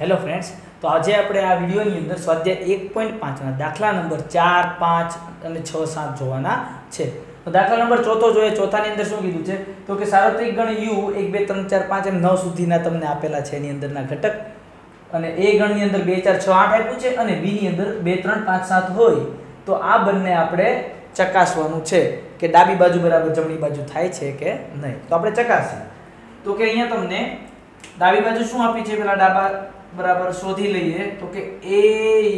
Hello friends, તો આજે આપણે આ વિડીયોની અંદર સ્વાધ્યાય 1.5 દાખલા નંબર 4, 5 અને 6, 7 જોવાના છે. તો દાખલા નંબર ચોથો જોઈએ. ચોથાની અંદર શું કીધું છે તો કે સાર્વત્રિક ગણ u 1 2 3 4 5 અને 9 સુધીના તમને આપેલા છે. એની અંદરના ઘટક અને a ગણની અંદર 2 4 6 8 આપ્યું છે અને b ની અંદર 2 3 5 7 હોય તો આ બંને આપણે ચકાસવાનું છે કે ડાબી બાજુ બરાબર જમણી બાજુ થાય છે કે નહીં. તો આપણે ચકાસીએ તો કે અહીંયા તમને ડાબી બાજુ શું આપી છે પેલા ડાબા બરાબર શોધી લઈએ તો કે a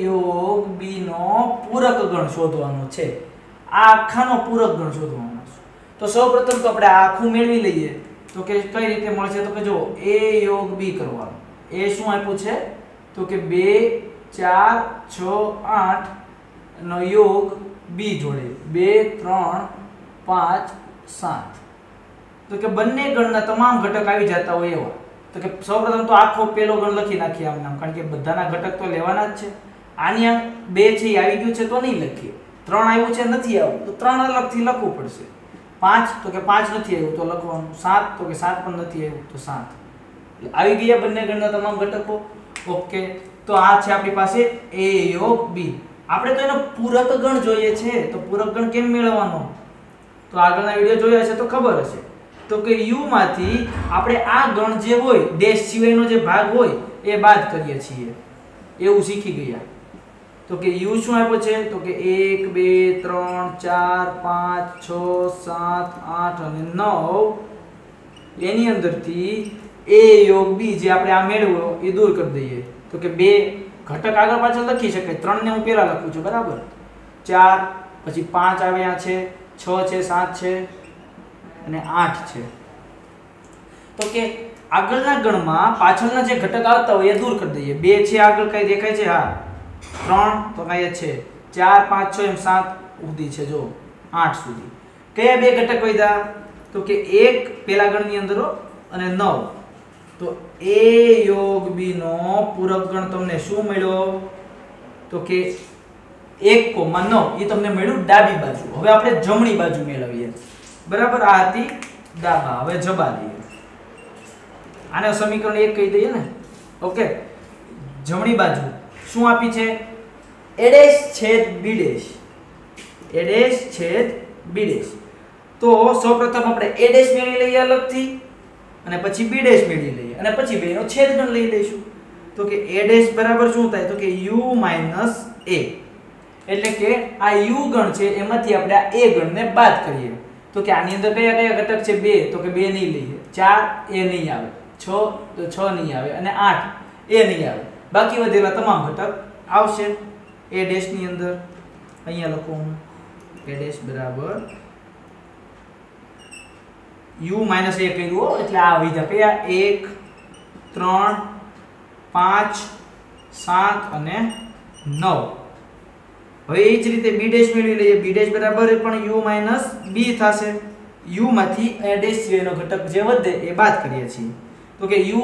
યોગ b નો પૂરક ગણ શોધવાનો છે. આ આખાનો પૂરક ગણ શોધવાનો છે. તો સૌપ્રથમ તો આપણે આખું મેળવી લઈએ તો કે કઈ રીતે મળશે તો કે જો a યોગ b કરવાનો. a શું આપ્યું છે તો કે 2 4 6 8 નો યોગ b જોડે 2 3 5 7 તો કે બંને ગણના તમામ ઘટક આવી જતા હોય એવા. તો કે સૌપ્રથમ તો આખો પેલો ગણ લખી નાખીએ આમ નામ, કારણ કે બધાના ઘટક તો લેવાના જ છે. આની 2 છે એ આવી ગયું છે તો નહીં લખીએ. 3 આવ્યું છે નથી આવ્યું તો 3 અલગથી લખવું પડશે. 5 તો કે 5 નથી આવ્યું તો લખવાનું. 7 તો કે 7 પણ નથી આવ્યું તો 7. આવી ગયા બંને ગણના તમામ ઘટકો. ઓકે, તો આ છે આપણી પાસે a યોગ b. આપણે તો એનો પૂરક ગણ જોઈએ છે. તો પૂરક ગણ કેમ મેળવવાનો તો આગળના વિડિયો જોયા છે તો ખબર હશે. તો કે u માંથી આપણે આ ગણ જે હોય ડેશ સિવાયનો જે ભાગ હોય એ બાદ કરીએ છીએ એવું શીખી ગયા. તો કે u શું આપ્યો છે તો કે 1 2 3 4 5 6 7 8 અને 9 એની અંદરથી a યોગ b જે આપણે આ મેળવ્યો એ દૂર કરી દઈએ. તો કે બે ઘટક આગળ પાછળ લખી શકાય. 3 ને હું પહેલા લખું છું બરાબર. 4 પછી 5 આવ્યા છે, 6 છે, 7 છે અને 8 છે. તો કે આગળના ગણમાં પાછળના જે ઘટક આવતા હોય એ દૂર કરી દઈએ. 2 છે આગળ કઈ દેખાય છે? હા. 3 તો કઈ છે 4 5 6 એમ 7 સુધી છે જો 8 સુધી. કયા બે ઘટક વધ્યા તો કે 1 પેલા ગણની અંદર અને 9. તો a યોગ b નો પૂરક ગણ તમને શું મળ્યો તો કે 1,9 એ તમને મળ્યું ડાબી બાજુ. હવે આપણે જમણી બાજુ મેળવીએ બરાબર. આ હતી ડાબા. હવે જબા દઈએ. આને સમીકરણ 1 કહી દઈએ ને. ઓકે, જમણી બાજુ શું આપી છે a ડેશ છેદ b ડેશ. a ડેશ છેદ b ડેશ. તો સૌપ્રથમ આપણે a ડેશ મેળવી લઈએ અલગથી અને પછી b ડેશ મેળવી લઈએ અને પછી બેનો છેદ ગણ લઈ લઈશું. તો કે a ડેશ બરાબર શું થાય તો કે u a. એટલે કે આ u ગણ છે એમાંથી આપણે આ a ગણને બાદ કરીએ. તો કે આની અંદર કયા કયા ઘટક છે? 2 તો કે 2 નહીં લઈએ. 4 એ નહીં આવે. 6 તો 6 નહીં આવે અને 8 એ નહીં આવે. બાકી વધેલા તમામ ઘટક આવશે a ડેશ ની અંદર. અહીંયા લખું હું a ડેશ બરાબર u a કર્યું એટલે આ વિધા કયા 1 3 5 7 અને 9. હવે એ જ રીતે b ડેશ મેળવી લઈએ. b ડેશ બરાબર પણ u b થશે. u માંથી a ડેશ સિવાયનો ઘટક જે વધે એ બાદ કરીએ છીએ. તો કે u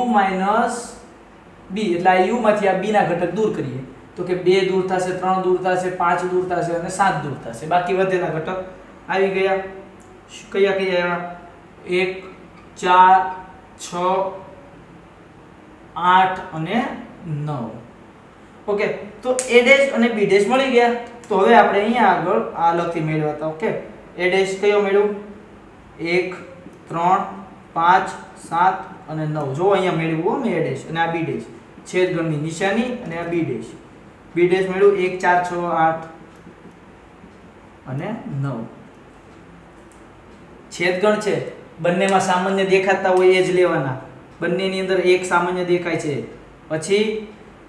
b એટલે આ u માંથી આ b ના ઘટક દૂર કરીએ. તો કે 2 દૂર થશે, 3 દૂર થશે, 5 દૂર થશે અને 7 દૂર થશે. બાકી વધેલા ઘટક આવી ગયા. કયા કયા આવ્યા? 1 4 6 8 અને 9. ઓકે, તો a ડેશ અને b ડેશ મળી ગયા. તો હવે આપણે અહીંયા આગળ આ લખી મેળવતા. ઓકે, a ડેશ કયો મેળવ્યો 1 3 5 7 અને 9. જો અહીંયા મેળવ્યું મેં a ડેશ અને આ b ડેશ છેદ ગણની નિશાની અને આ b ડેશ. b ડેશ મેળવ્યું 1 4 6 8 અને 9. છેદ ગણ છે બંનેમાં સામાન્ય દેખાતા હોય એ જ લેવાના. બંનેની અંદર એક સામાન્ય દેખાય છે. પછી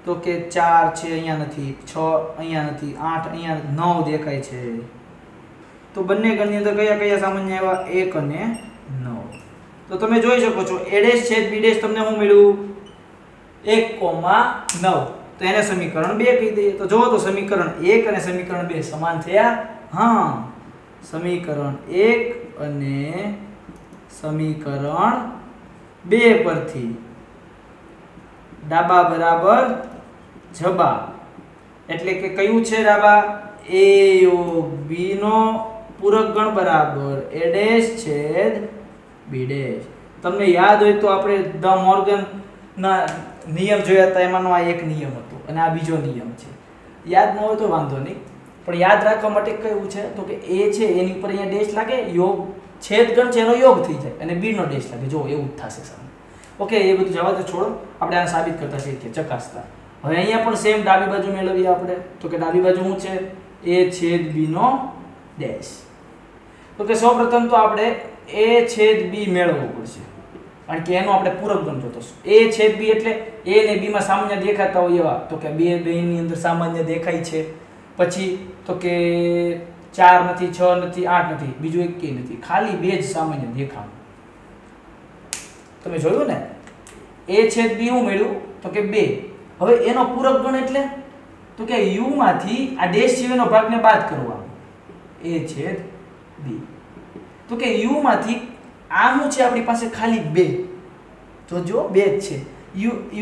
તો કે 4 છે અહીંયા નથી, 6 અહીંયા નથી, 8 અહીંયા 9 દેખાય છે. તો બંને ગણની અંદર કયા કયા સામાન્ય આવ્યા? 1 અને 9. તો તમે જોઈ શકો છો a ડેશ છેદ b ડેશ તમને શું મળ્યું 1,9. તો એને સમીકરણ 2 કહી દઈએ. તો જો તો સમીકરણ 1 અને સમીકરણ 2 સમાન થયા. હા, સમીકરણ 1 અને સમીકરણ 2 પરથી ડાબા બરાબર જબા. એટલે કે કયું છે ડાબા? a યોગ b નો પૂરક ગણ બરાબર a ડેશ છેદ b ડેશ. તમને યાદ હોય તો આપણે ધ મોર્ગન ના નિયમ જોયા હતા એમાંનો આ એક નિયમ હતો અને આ બીજો નિયમ છે. યાદ ન હોય તો વાંધો નહીં, પણ યાદ રાખવા માટે કેવું છે તો કે a છે એની ઉપર અહીંયા ડેશ લાગે, યોગ છેદગણ છે એનો યોગ થઈ જાય અને b નો ડેશ લાગે. જો એવું જ થશે સામે. ઓકે, એ બધું જવા દો, છોડો. આપણે આને સાબિત કરતા શીખીએ, ચકાસતા. હવે અહીંયા પણ સેમ ડાબી બાજુ મેળવીએ આપણે. તો કે ડાબી બાજુ શું છે? a છેદ b નો ડેશ. તો કે સૌપ્રથમ તો આપણે a છેદ b મેળવવું પડશે, કારણ કે એનો આપણે પૂરક ગણ જોતો છે. a છેદ b એટલે a ને b માં સામાન્ય દેખાતા હોય એવા. તો કે બે ની અંદર સામાન્ય દેખાય છે. પછી તો કે 4 નથી, 6 નથી, 8 નથી, બીજું એક કે નથી, ખાલી બે જ સામાન્ય દેખાણ. તમે જોયું ને? a છેદ b હું મળ્યું તો કે 2. હવે એનો પૂરક ગણ એટલે તો કે u માંથી આ ડેશ સિવાયનો ભાગને બાદ કરવાનો. a છેદ b. તો કે u માંથી આ શું છે આપણી પાસે? ખાલી 2. તો જો 2 જ છે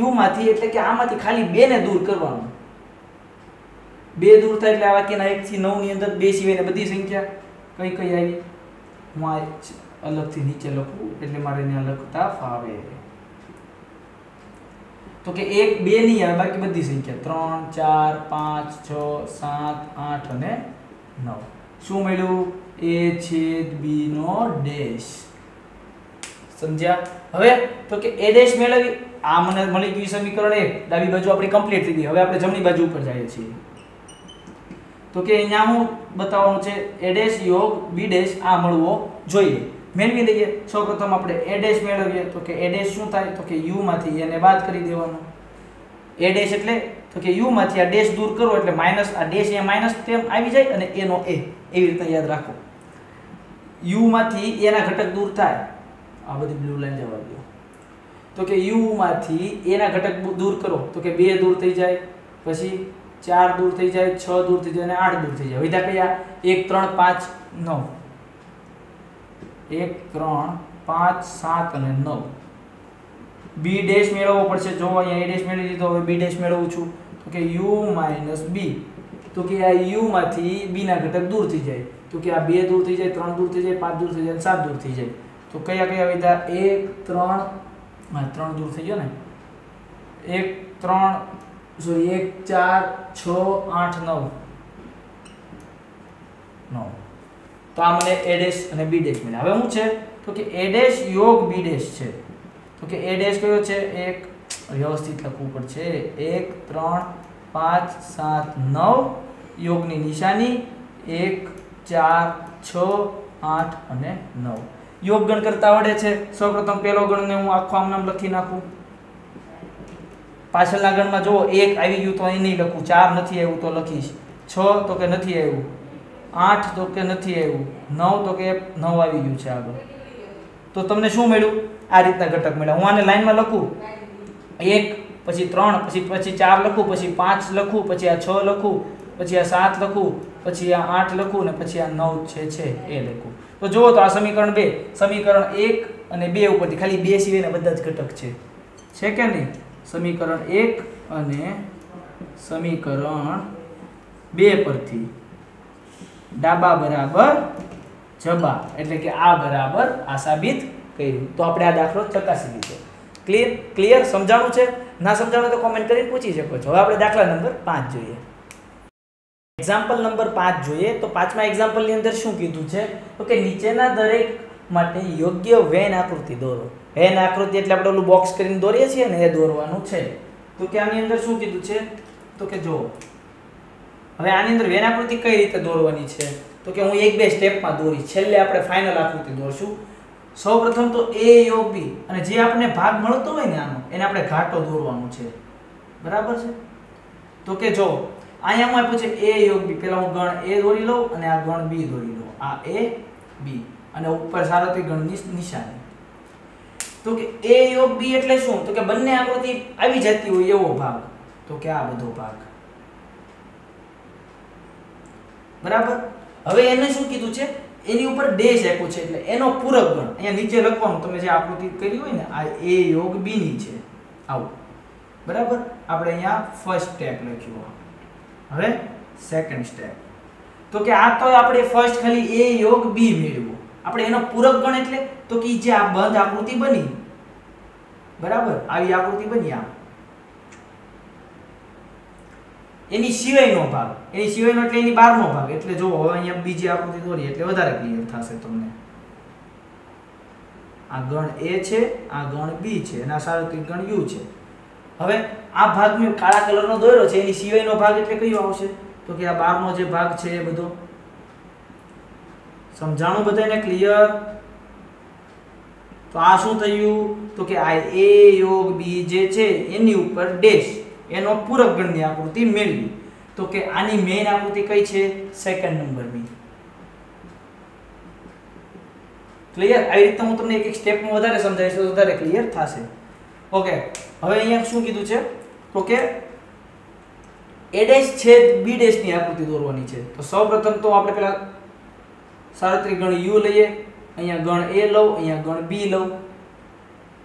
u માંથી, એટલે કે આમાંથી ખાલી 2 ને દૂર કરવાનું. 2 દૂર થાય એટલે આ વાક્યના 1 થી 9 ની અંદર 2 સિવાયની બધી સંખ્યા કઈ કઈ આવી? હું આ અલગથી નીચે લખું એટલે મારે એને લખતા ફાવે. તો કે 1 2 નહીં આવે, બાકી બધી સંખ્યા 3 4 5 6 7 8 અને 9. શું મળ્યું? a છેદ b નો ડેશ. સમજ્યા? હવે તો કે a ડેશ મેળવી, આ મને મળી ગયું સમીકરણ 1. ડાબી બાજુ આપણી કમ્પ્લીટ થઈ ગઈ. હવે આપણે જમણી બાજુ ઉપર જઈએ છીએ. તો કે અહીંયા હું બતાવવાનું છે a ડેશ યોગ b ડેશ આ મળવો જોઈએ. મેળવી લઈએ. સૌપ્રથમ આપણે a ડેશ મેળવીએ. તો કે a ડેશ શું થાય? તો કે u માંથી એને બાદ કરી દેવાનો. a ડેશ એટલે તો કે u માંથી આ ડેશ દૂર કરો એટલે માઈનસ, આ ડેશ અહીંયા માઈનસ તેમ આવી જાય અને a નો a. એવી રીતે યાદ રાખો. u માંથી a ના ઘટક દૂર થાય. આ બધી બ્લુ લાઈન જવા દો. તો કે u માંથી a ના ઘટક દૂર કરો તો કે 2 દૂર થઈ જાય, પછી 4 દૂર થઈ જાય, 6 દૂર થઈ જાય અને 8 દૂર થઈ જાય. વિધા કયા? 1 3 5 9. 1 3 5 7 અને 9. b ડેશ મેળવવો પડશે. જો અહીંયા a ડેશ મેળવી દીધો, હવે b ડેશ મેળવું છું. તો કે u - b. તો કે આ u માંથી b ના ઘટક દૂર થઈ જાય. તો કે આ 2 દૂર થઈ જાય, 3 દૂર થઈ જાય, 5 દૂર થઈ જાય, 7 દૂર થઈ જાય. તો કયા કયા વિધા? 1 3 3 દૂર થઈ ગયો ને. 1 3 1 4 6 8 9 9. તો આ મને a ડેશ અને b ડેશ મળ્યા. હવે શું છે? તો કે a ડેશ યોગ b ડેશ છે. તો કે a ડેશ કયો છે? એક વ્યવસ્થિત લખવું પડશે. 1 3 5 7 9 યોગની નિશાની 1 4 6 8 અને 9. યોગ ગણ કરતા આવડે છે. સૌપ્રથમ પહેલો ગણને હું આખો આમ નામ લખી નાખું. પાછળના ગણમાં જો 1 આવી ગયું તો અહીં નહીં લખું, 4 નથી આવ્યું તો લખીશ, 6 તો કે નથી આવ્યું, 8 તો કે નથી આવ્યું, 9 તો કે 9 આવી ગયું છે આગળ. તો તમને શું મળ્યું? આ રીતના ઘટક મળ્યા. હું આને લાઈનમાં લખું. 1 પછી 3 પછી 4 લખું, પછી 5 લખું, પછી આ 6 લખું, પછી આ 7 લખું, પછી આ 8 લખું ને પછી આ 9 છે એ લખું. તો જુઓ તો આ સમીકરણ 2, સમીકરણ 1 અને 2 ઉપરથી ખાલી 2 સિવાયના બધા જ ઘટક છે કે નહીં? સમીકરણ 1 અને સમીકરણ 2 પરથી ડાબા બરાબર જબા, એટલે કે આ બરાબર આ સાબિત કર્યું. તો આપણે આ દાખલો ચકાસી લીધો. ક્લિયર? સમજાણું છે? ના સમજાણું તો કોમેન્ટ કરીને પૂછી શકો છો. હવે આપણે દાખલા નંબર 5 જોઈએ. એક્ઝામ્પલ નંબર 5 જોઈએ. તો પાંચમા એક્ઝામ્પલની અંદર શું કીધું છે? તો કે નીચેના દરેક માટે યોગ્ય વેન આકૃતિ દોરો. વેન આકૃતિ એટલે આપણે ઓલું બોક્સ કરીને દોરીએ છીએ ને એ દોરવાનું છે. તો કે આની અંદર શું કીધું છે? તો કે જો હવે આની અંદર વેન આકૃતિ કઈ રીતે દોરવાની છે? તો કે હું 1-2 સ્ટેપમાં દોરીશ. છેલ્લે આપણે ફાઇનલ આકૃતિ દોરશું. સૌપ્રથમ તો a યોગ b, અને જે આપણને ભાગ મળતો હોય ને આનો એને આપણે ઘાટો દોરવાનું છે. બરાબર છે? તો કે જો અહીંયા હું આપ્યું છે a યોગ b, પહેલા હું ગણ a દોરી લઉં અને આ ગણ b દોરી લઉં. આ a b અને ઉપર સારથી ગણની નિશાની. તો કે a યોગ b એટલે શું? તો કે બંને આકૃતિ આવી જતી હોય એવો ભાગ. તો કે આ બધો ભાગ. બરાબર? હવે એને શું કીધું છે? એની ઉપર ડેશ આપ્યું છે એટલે એનો પૂરક ગણ અહીંયા નીચે લખવાનું. તમે જે આકૃતિ કરી હોય ને આ a યોગ b ની છે આવું. બરાબર? આપણે અહીંયા ફર્સ્ટ સ્ટેપ લખ્યું. હવે સેકન્ડ સ્ટેપ. તો કે આ તો આપણે ફર્સ્ટ ખાલી a યોગ b મેળવ્યો. આપણે એનો પૂરક ગણ એટલે તો કે જે આ બંધ આકૃતિ બની. બરાબર? આવી આકૃતિ બની આ. એની સિવાયનો ભાગ, એની સિવાયનો એટલે એની બહારનો ભાગ. એટલે જો હવે અહીંયા બીજી આકૃતિ દોરી એટલે વધારે ક્લિયર થશે તમને. આ ગણ A છે, આ ગણ B છે અને આ સાર્વત્રિક ગણ U છે. હવે આ ભાગ મેં કાળા કલરનો દોર્યો છે, એની સિવાયનો ભાગ એટલે કયો આવશે? તો કે આ બહારનો જે ભાગ છે એ બધો. સમજાણું બધાને ક્લિયર? તો આ શું થયું? તો કે આ A યોગ B જે છે એની ઉપર ડેશ એનો પૂરક ગણની આકૃતિ મેળવી. તો કે આની મેઇન આકૃતિ કઈ છે? સેકન્ડ નંબરની. ક્લિયર? આવી રીતે હું તમને એક એક સ્ટેપમાં વધારે સમજાવીશ તો વધારે ક્લિયર થશે. ઓકે, હવે અહીંયા શું કીધું છે? તો કે A ડેશ છેદ B ડેશ ની આકૃતિ દોરવાની છે. તો સૌપ્રથમ તો આપણે પેલા સાર્વત્રિક ગણ U લઈએ, અહીંયા ગણ A લઉં, અહીંયા ગણ B લઉં.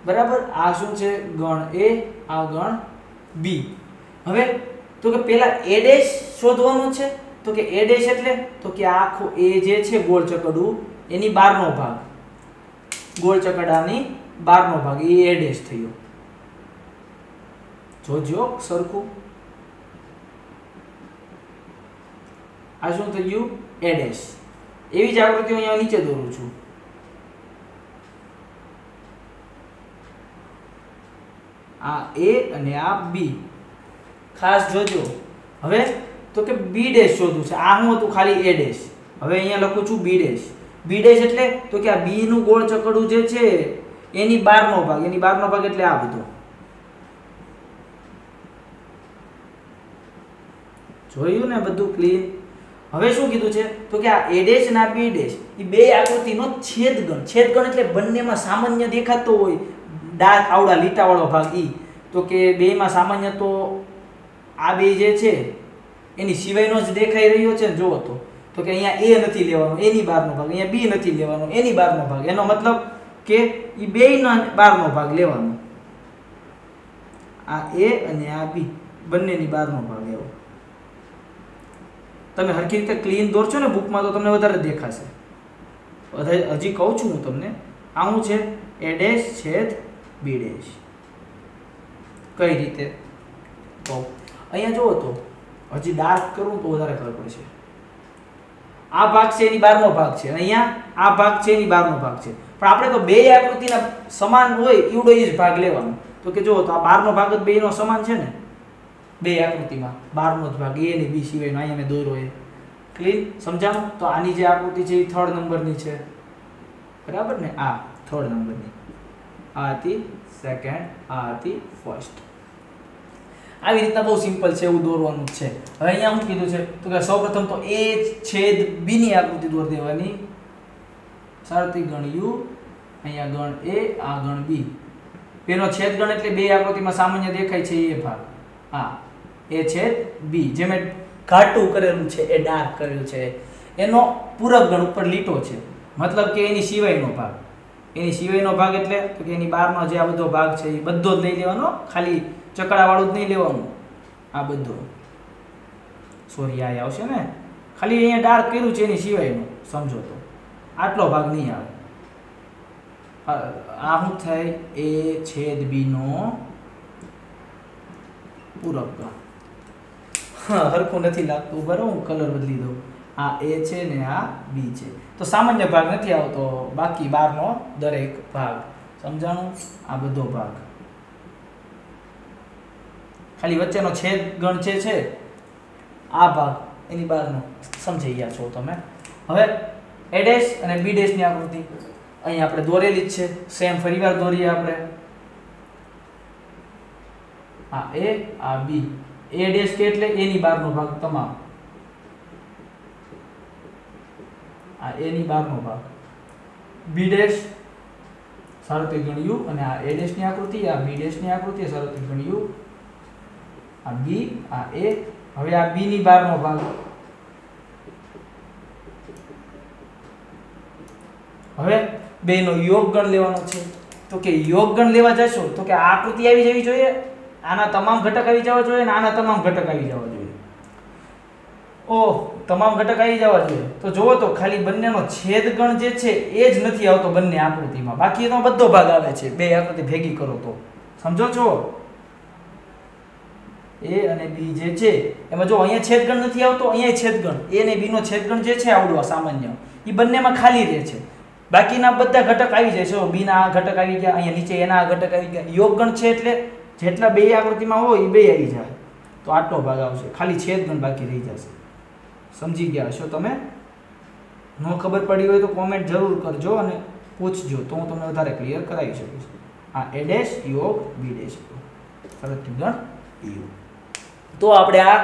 બરાબર? આ શું છે? ગણ A, આ ગણ B. હવે તો કે પેલા A ડેશ શોધવાનું છે. તો કે A ડેશ એટલે તો કે આખો A જે છે ગોળ ચકડું એની બહારનો ભાગ, ગોળ ચકડાની બહારનો ભાગ એ A ડેશ થયો. જોજો સરખું. આ શું થયું? A dash. એવી જ આકૃતિ અહીંયા નીચે દોરું છું. આ A અને આ B. ખાસ જોજો. હવે તો કે B ડેશ શોધવું છે. આ હું હતું ખાલી A ડેશ. હવે અહીંયા લખું છું B ડેશ. B ડેશ એટલે તો કે આ B નું ગોળ ચકડું જે છે એની બહારનો ભાગ, એની બહારનો ભાગ એટલે આ બધો. જોયું ને બધું ક્લીન? હવે શું કીધું છે? તો કે આ A ડેશ અને આ B ડેશ એ બે આકૃતિનો છેદગણ. છેદગણ એટલે બંનેમાં સામાન્ય દેખાતો હોય ડાર્ક આવડા લીટાવાળો ભાગ ઈ. તો કે બેમાં સામાન્ય તો આ બે જે છે એની સિવાયનો જ દેખાઈ રહ્યો છે ને. જુઓ તો કે અહીંયા A નથી લેવાનો, એની બહારનો ભાગ, અહીંયા B નથી લેવાનો, એની બહારનો ભાગ. એનો મતલબ કે ઈ બેયનો બહારનો ભાગ લેવાનો. આ A અને આ B બંનેની બહારનો ભાગ એવો. તમે હરખી રીતે ક્લીન દોરશો ને બુકમાં તો તમને વધારે દેખાશે. હજી કહું છું હું તમને. આ શું છે? A ડેશ છેદ B ડેશ. કઈ રીતે? તો અહીંયા જુઓ તો હજી ડાર્ક કરું તો વધારે ખબર પડશે. આ ભાગ છે એની બહારનો ભાગ છે, અહીંયા આ ભાગ છે એની બહારનો ભાગ છે. પણ આપણે તો બે આકૃતિના સમાન હોય એવડો જ ભાગ લેવાનો. તો કે જુઓ તો આ બહારનો ભાગ જ બેયનો સમાન છે ને. બે આકૃતિમાં બહારનો જ ભાગ A અને B સિવાયનો અહીંયા મેં દોર્યો એ. ક્લીન? સમજાણું? તો આની જે આકૃતિ છે એ 3rd નંબરની છે. બરાબર ને? આ 3rd નંબરની. આ હતી સેકન્ડ, આ હતી ફર્સ્ટ. આવી રીતના બહુ સિમ્પલ છે, એવું દોરવાનું છે. હવે અહીંયા શું કીધું છે? તો કે સૌપ્રથમ તો A છેદ B ની આકૃતિ દોર દેવાની. સાર્વત્રિક ગણ U, અહીંયા ગણ A, આ ગણ B. બેનો છેદગણ એટલે બે આકૃતિમાં સામાન્ય દેખાય છે એ ભાગ. હા, A છેદ B. જે મેં ઘાટું કરેલું છે એ ડાર્ક કરેલું છે એનો પૂરક ગણ ઉપર લીટો છે. મતલબ કે એની સિવાયનો ભાગ. એની સિવાયનો ભાગ એટલે તો કે એની બહારનો જે આ બધો ભાગ છે એ બધો જ લઈ લેવાનો, ખાલી ચકડા વાળું જ નહીં લેવાનું. આ બધું સોરી આ આવશે ને, ખાલી અહીંયા ડાર્ક કર્યું છે એની સિવાયનું. સમજો તો આટલો ભાગ નહીં આવે. આ શું થાય? A છેદ B નો પૂરક ગણ. હા, હરખું નથી લાગતું. બરાબર, હું કલર બદલી દઉં. આ A છે ને આ B છે. તો સામાન્ય ભાગ નથી આવતો, બાકી બહારનો દરેક ભાગ. સમજાણું? આ બધો ભાગ ખાલી વચ્ચેનો છેદ ગણ જે છે આ ભાગ એની બહારનો. સમજી ગયા છો તમે? હવે A ડેશ અને B ડેશ ની આકૃતિ અહીં આપણે દોરેલી જ છે. સેમ ફરીવાર દોરીએ આપણે. આ A, આ B. A ડેશ કે એટલે A ની બહારનો ભાગ તમામ. આ A ની બહારનો ભાગ. B ડેશ સાર્વત્રિક ગણ U અને આ A ડેશ ની આકૃતિ, આ B ડેશ ની આકૃતિ, સાર્વત્રિક ગણ U, આ B, આ A. હવે આ B ની બહારનો ભાગ. હવે બેનો યોગ ગણ લેવાનો છે. તો કે યોગ ગણ લેવા જશો તો કે આ આકૃતિ આવી જવી જોઈએ, આના તમામ ઘટક આવી જવા જોઈએ અને આના તમામ ઘટક આવી જવા જોઈએ. ઓહ, તમામ ઘટક આવી જવા જોઈએ. તો જુઓ તો ખાલી બંનેનો છેદગણ જે છે એ જ નથી આવતો બંને આકૃતિમાં, બાકી એનો બધો ભાગ આવે છે. બે આકૃતિ ભેગી કરો તો. સમજો છો? એ અને બી જે છે એમાં જો અહીંયા છેદગણ નથી આવતો, અહીંયા છેદગણ એ અને બી નો છેદગણ જે છે આવડો સામાન્ય એ બંનેમાં ખાલી રહે છે, બાકીના બધા ઘટક આવી જાય છે. બી ના આ ઘટક આવી ગયા, અહીંયા નીચે એના આ ઘટક આવી ગયા. યોગગણ છે એટલે જેટલા બે આકૃતિમાં હોય એ બે આવી જાય, તો આટલો ભાગ આવશે, ખાલી છેદગણ બાકી રહી જશે. સમજી ગયા હશો તમે? ન ખબર પડી હોય તો કોમેન્ટ જરૂર કરજો અને પૂછજો, તો હું તમને વધારે ક્લિયર કરાવી શકીશ. આ એ ડેશ યોગ બી ડેશ શરત ત્રિગણ યુ. તો આપણે આ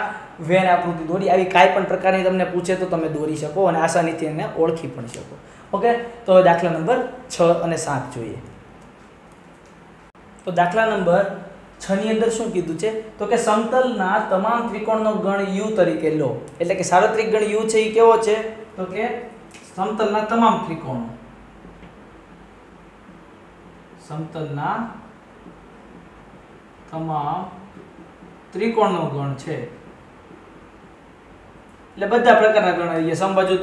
વેન આકૃતિ દોરી, આવી કાંઈ પણ પ્રકારની તમને પૂછે તો તમે દોરી શકો અને આસાનીથી એને ઓળખી પણ શકો. ઓકે, તો હવે દાખલા નંબર 6 અને 7 જોઈએ. તો દાખલા નંબર 6 ની અંદર શું કીધું છે? તો કે સમતલના તમામ ત્રિકોણનો ગણ u તરીકે લો. એટલે કે સાર્વત્રિક ગણ u છે એ કેવો છે? તો કે સમતલના તમામ ત્રિકોણો, સમતલના તમામ ત્રિકોણનો ગણ છે. એટલે બધા પ્રકારના ગણ આવી ગયા, સમબાજુ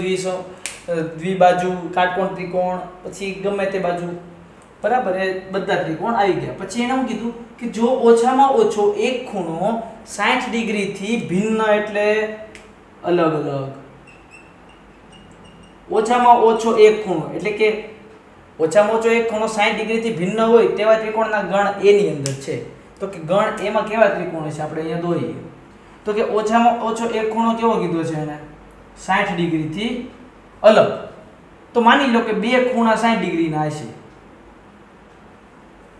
દ્વિબાજુ, કાટકોણ ત્રિકોણ, પછી ગમે તે બાજુ, બરાબર, એ બધા ત્રિકોણ આવી ગયા. પછી એને શું કીધું કે જો ઓછામાં ઓછો એક ખૂણો 60 ડિગ્રીથી ભિન્ન એટલે અલગ અલગ, ઓછામાં ઓછો એક ખૂણો એટલે કે ઓછામાં ઓછો એક ખૂણો 60 ડિગ્રીથી ભિન્ન હોય તેવા ત્રિકોણના ગણ એ ની અંદર છે. તો કે ગણ એમાં કેવા ત્રિકોણ છે આપણે અહીંયા દોરીએ. તો કે ઓછામાં ઓછો એક ખૂણો કેવો કીધો છે એને? 60 ડિગ્રીથી અલગ. તો માની લો કે બે ખૂણા 60 ડિગ્રીના હશે,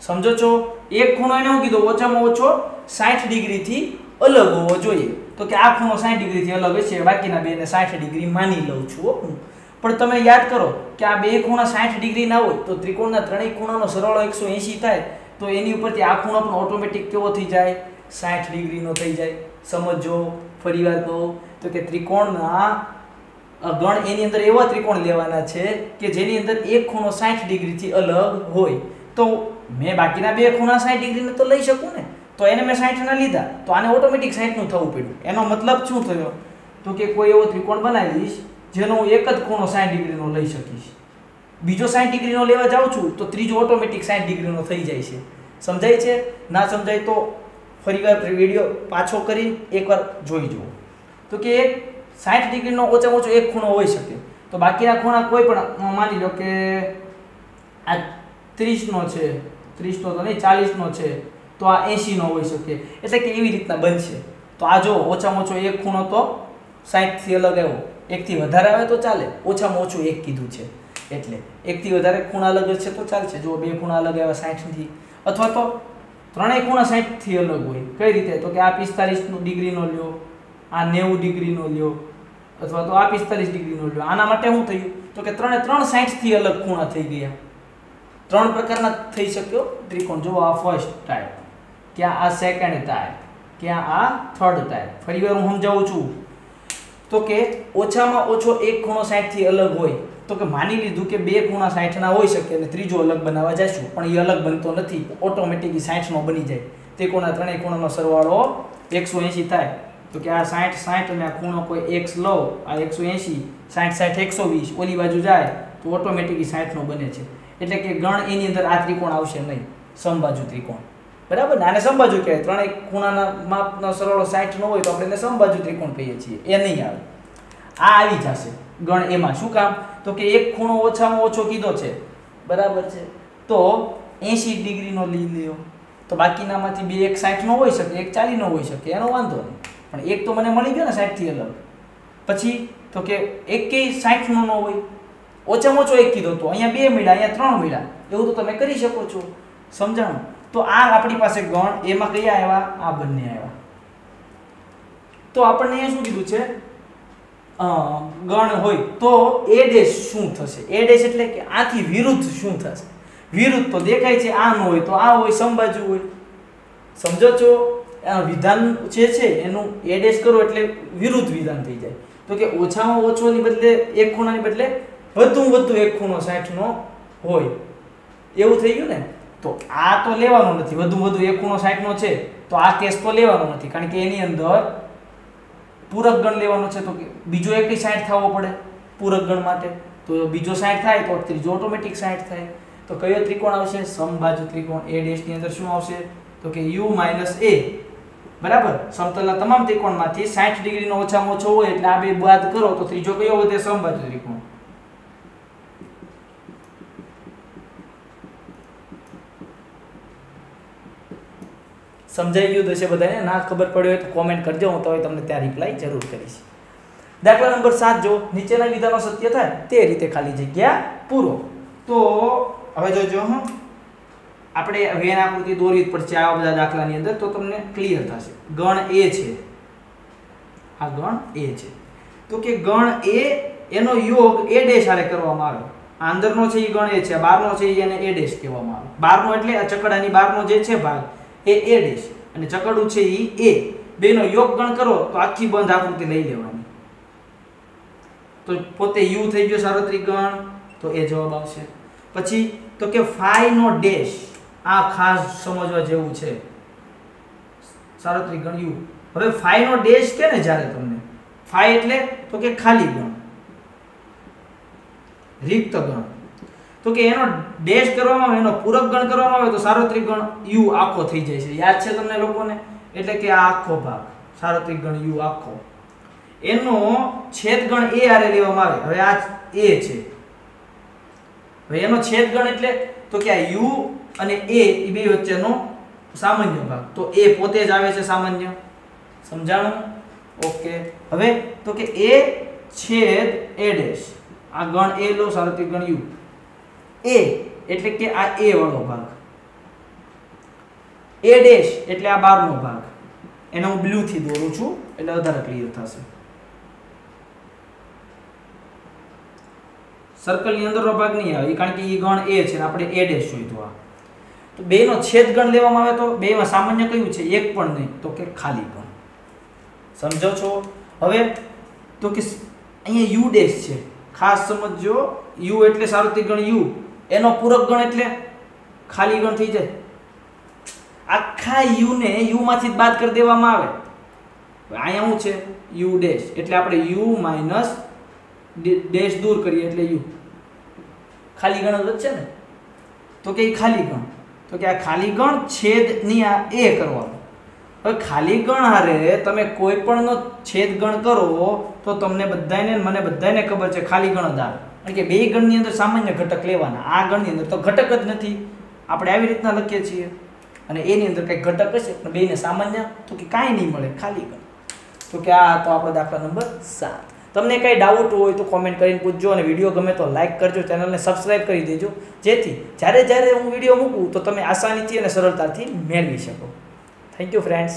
સમજો છો? એક ખૂણો એને શું કીધો? ઓછામાં ઓછો 60 ડિગ્રીથી અલગ હોવો જોઈએ. તો કે આ ખૂણો 60 ડિગ્રીથી અલગ હશે, બાકીના બેને 60 ડિગ્રી માની લઉં છું હું. પણ તમે યાદ કરો કે આ બે ખૂણા 60 ડિગ્રી ના હોય તો ત્રિકોણના ત્રણેય ખૂણાનો સરવાળો 180 થાય, તો એની ઉપરથી આ ખૂણો પણ ઓટોમેટિક કેવો થઈ જાય? 60 ડિગ્રીનો થઈ જાય. સમજો, ફરીવાર કહો તો કે ત્રિકોણના ગણ એની અંદર એવા ત્રિકોણ લેવાના છે કે જેની અંદર એક ખૂણો 60 ડિગ્રીથી અલગ હોય. તો મેં બાકીના બે ખૂણા 60 ડિગ્રીને તો લઈ શકું ને, તો એને મેં 60 ના લીધા, તો આને ઓટોમેટિક 60 નું થવું પડ્યું. એનો મતલબ શું થયો? તો કે કોઈ એવો ત્રિકોણ બનાવીશ જેનો હું એક જ ખૂણો 60 ડિગ્રીનો લઈ શકીશ. બીજો 60 ડિગ્રીનો લેવા જાઉં છું તો ત્રીજો ઓટોમેટિક 60 ડિગ્રીનો થઈ જાય છે. સમજાય છે? ના સમજાય તો ફરીવાર વિડીયો પાછો કરી એકવાર જોઈ જુઓ. તો કે એક 60 ડિગ્રીનો ઓછામાં ઓછો એક ખૂણો હોઈ શકે, તો બાકીના ખૂણા કોઈ પણ માની લો કે આ 30 નો છે, 30 નો તો નહીં 40 નો છે, તો આ 80 નો હોઈ શકે. એટલે કે એવી રીતના બનશે. તો આ જો ઓછામાં ઓછો એક ખૂણો તો 60 થી અલગ આવ્યો, એકથી વધારે આવે તો ચાલે, ઓછામાં ઓછું એક કીધું છે એટલે એકથી વધારે ખૂણા અલગ છે તો ચાલશે. જો બે ખૂણા અલગ આવ્યા 60 થી, અથવા તો ત્રણેય ખૂણા 60 થી અલગ હોય. કઈ રીતે? તો કે આ 45 ડિગ્રીનો લ્યો, આ 90 ડિગ્રીનો લ્યો, અથવા તો આ 45 ડિગ્રીનો લ્યો. આના માટે શું થયું? તો કે ત્રણે ત્રણ 60 થી અલગ ખૂણા થઈ ગયા. ત્રણ પ્રકારના થઈ શક્યો ત્રિકોણ. જો આ ફર્સ્ટ ટાઈપ, ક્યાં આ સેકન્ડ ટાઈપ, ક્યાં આ થર્ડ ટાઈપ. ફરીવાર હું સમજાવું છું. તો કે ઓછામાં ઓછો એક ખૂણો 60 થી અલગ હોય, તો કે માની લીધું કે બે ખૂણા 60 ના હોઈ શકે અને ત્રીજો અલગ બનાવવા જઈશું, પણ એ અલગ બનતો નથી, ઓટોમેટિકલી 60 નો બની જાય. ત્રિકોણના ત્રણેય ખૂણાનો સરવાળો 180 થાય. તો કે આ 60 60 અને આ ખૂણો કોઈ x લો, આ 180, 60 60 120, ઓલી બાજુ જાય તો ઓટોમેટિકલી 60 નો બને છે. એટલે કે ગણ એની અંદર આ ત્રિકોણ આવશે નહીં, સમબાજુ ત્રિકોણ. બરાબર ને? આને સમબાજુ કહેવાય. ત્રણેય ખૂણાના માપનો સરવાળો 60 નો હોય તો આપણે એને સમબાજુ ત્રિકોણ કહીએ છીએ. એ નહીં આવે, આ આવી જશે ગણ એમાં. શું કામ? તો કે એક ખૂણો ઓછામાં ઓછો કીધો છે, બરાબર છે, તો 80 ડિગ્રીનો લઈ લ્યો, તો બાકીનામાંથી બે એક 60 નો હોઈ શકે, એક 40 નો હોઈ શકે, એનો વાંધો નહીં, પણ એક તો મને મળી ગયો ને 60 થી અલગ. પછી તો કે એકેય 60 નો ન હોય, ઓછામાં ઓછો એક કીધો તો અહીંયા બે મળ્યા, અહીંયા 3 મળ્યા, એવું તો તમે કરી શકો છો. સમજાણું? તો આ આપણી પાસે ગણ એમાં કયા આવ્યા? આ બંને આવ્યા. તો આપણને અહીંયા શું કીધું છે? ગણ હોય તો એ ડેશ શું થશે? એ ડેશ એટલે કે આથી વિરુદ્ધ શું થશે? વિરુદ્ધ તો દેખાય છે આ ન હોય તો આ હોય, સમબાજુ હોય. સમજો છો? વિધાન જે છે એનું એ ડેશ કરો એટલે વિરુદ્ધ વિધાન થઈ જાય. તો કે ઓછામાં ઓછોની બદલે એક ખૂણાની બદલે વધુમાં વધુ એક ખૂણો 60 નો હોય, એવું થઈ ગયું ને? તો આ તો લેવાનો નથી, વધુમાં વધુ એક ખૂણો 60 નો છે તો આ કેસ તો લેવાનો નથી, કારણ કે એની અંદર પૂરક ગણ લેવાનો છે. તો કે બીજો એક 60 થવો પડે પૂરક ગણ માટે, તો બીજો 60 થાય તો ત્રીજો ઓટોમેટિક 60 થાય. તો કયો ત્રિકોણ આવશે? સમબાજુ ત્રિકોણ. એ ડેશ ની અંદર શું આવશે? તો કે u - a બરાબર, સમતલના તમામ ત્રિકોણમાંથી 60 ડિગ્રીનો ઓછામાં ઓછો હોય એટલે આ બે બાદ કરો તો ત્રીજો કયો વધે? સમબાજુ ત્રિકોણ. સમજાઈ ગયું હશે બધાને? ના ખબર પડી હોય તો કોમેન્ટ કરજો, હું તો તમને ત્યાં રિપ્લાય જરૂર કરીશ. દાખલા નંબર 7 જો નીચેના વિધાનો સત્ય થાય તે રીતે ખાલી જગ્યા પૂરો. તો હવે જોજો આપણે વેન આકૃતિ દોરવી પડશે આવા બધા દાખલાની અંદર તો તમને ક્લિયર થશે. ગણ A છે, આ ગણ A છે, તો કે ગણ A એનો યોગ A ડેશ હારે કરવામાં આવે. આ અંદરનો છે એ ગણ A છે, બહારનો છે એને A ડેશ કહેવામાં આવે. બહારનો એટલે આ ચકડાની બહારનો જે છે ભાગ એ A ડેશ અને ચકડું છે એ A, બેનો યોગ ગણ કરો તો આખી બંધ આકૃતિ લઈ લેવાની. તો પોતે u થઈ ગયો સાર્વત્રિક ગણ, તો એ જવાબ આવશે. પછી તો કે ફાઈ નો ડેશ, આ ખાસ સમજવા જેવું છે. સાર્વત્રિક ગણ u. હવે ફાઈ નો ડેશ કે ને જ્યારે તમને ફાઈ એટલે તો કે ખાલી ગણ, રિક્ત ગણ, તો કે એનો ડેશ કરવામાં આવે, એનો પૂરક ગણ કરવામાં આવે તો સાર્વત્રિક ગણ u આખો થઈ જાય છે. યાદ છે તમને લોકોને? એટલે કે આ આખો ભાગ સાર્વત્રિક ગણ u આખો, એનો છેદગણ a આરે લેવામાં આવે. હવે આ a છે, હવે એનો છેદગણ એટલે તો કે આ u અને a એ બે વચ્ચેનો સામાન્ય ભાગ, તો a પોતે જ આવે છે સામાન્ય. સમજાણું? ઓકે. હવે તો કે a છેદ a ડેશ, આ ગણ a લો સાર્વત્રિક ગણ u, a એટલે કે આ a વાળો ભાગ, a ડેશ એટલે આ બહારનો ભાગ, એને હું બ્લુ થી દોરું છું એટલે વધારે ક્લિયર થશે. સર્કલ ની અંદરનો ભાગ નહીં આવે કારણ કે એ ગણ a છે ને આપણે a ડેશ જોઈતો. આ તો બેનો છેદ ગણ લેવામાં આવે તો બેમાં સામાન્ય કયું છે? એક પણ નહીં, તો કે ખાલી ગણ. સમજો છો? હવે તો કે અહીંયા u ડેશ છે, ખાસ સમજજો. u એટલે સાર્વત્રિક ગણ u, એનો પૂરક ગણ એટલે ખાલી ગણ થઈ જાય. આખા u ને u માંથી બાદ કરી દેવામાં આવે. અહીંયા શું છે? u ડેશ એટલે આપણે u માઈનસ ડેશ દૂર કરીએ એટલે u, ખાલી ગણ જ છે ને, તો કે ખાલી ગણ, તો કે આ ખાલી ગણ છેદ ની આ a કરવાનો. હવે ખાલી ગણ હારે તમે કોઈ પણ નો છેદ ગણ કરો તો તમને બધાને મને બધાને ખબર છે ખાલી ગણ જ આવે, કારણ કે બે ગણની અંદર સામાન્ય ઘટક લેવાના. આ ગણની અંદર તો ઘટક જ નથી, આપણે આવી રીતના લખીએ છીએ, અને એની અંદર કંઈક ઘટક હશે પણ બેને સામાન્ય તો કે કાંઈ નહીં મળે, ખાલી ગણ. તો કે આ તો આપણો દાખલા નંબર 7. તમને કંઈ ડાઉટ હોય તો કોમેન્ટ કરીને પૂછજો, અને વિડીયો ગમે તો લાઇક કરજો, ચેનલને સબસ્ક્રાઇબ કરી દેજો, જેથી જ્યારે હું વિડીયો મૂકું તો તમે આસાનીથી અને સરળતાથી મેળવી શકો. Thank you friends.